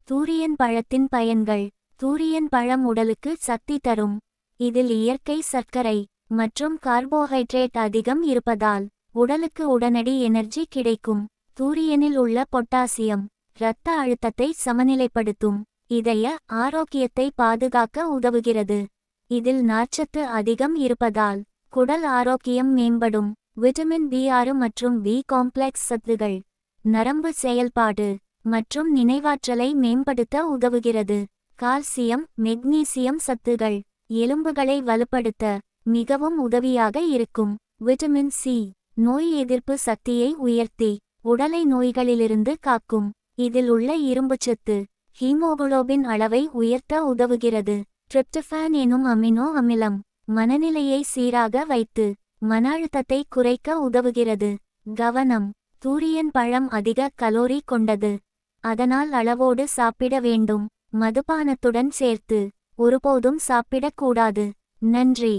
Durian பழத்தின் பயன்கள். Durian பழம் உடலுக்கு சக்தி தரும். இதில் இயற்கை சர்க்கரை மற்றும் கார்போஹைட்ரேட் அதிகம் இருப்பதால் உடலுக்கு உடனடி எனர்ஜி கிடைக்கும். தூரியனில் உள்ள பொட்டாசியம் இரத்த அழுத்தத்தை சமநிலைப்படுத்தும். இதய ஆரோக்கியத்தை பாதுகாக்க உதவுகிறது. இதில் நார்ச்சத்து அதிகம் இருப்பதால் குடல் ஆரோக்கியம் மேம்படும். விட்டமின் B6 மற்றும் B காம்ப்ளெக்ஸ் சத்துகள் நரம்பு செயல்பாடு மற்றும் நினைவாற்றலை மேம்படுத்த உதவுகிறது. கால்சியம் மெக்னீசியம் சத்துகள் எலும்புகளை வலுப்படுத்த மிகவும் உதவியாக இருக்கும். விட்டமின் C நோய் எதிர்ப்பு சக்தியை உயர்த்தி உடலை நோய்களிலிருந்து காக்கும். இதில் உள்ள இரும்புச்சத்து ஹீமோகுளோபின் அளவை உயர்த்த உதவுகிறது. டிரிப்டோபான் எனும் அமினோ அமிலம் மனநிலையை சீராக வைத்து மன அழுத்தத்தை குறைக்க உதவுகிறது. கவனம்: தூரியன் பழம் அதிக கலோரி கொண்டது. அதனால் அளவோடு சாப்பிட வேண்டும். மதுபானத்துடன் சேர்த்து ஒருபோதும் சாப்பிடக்கூடாது. நன்றி.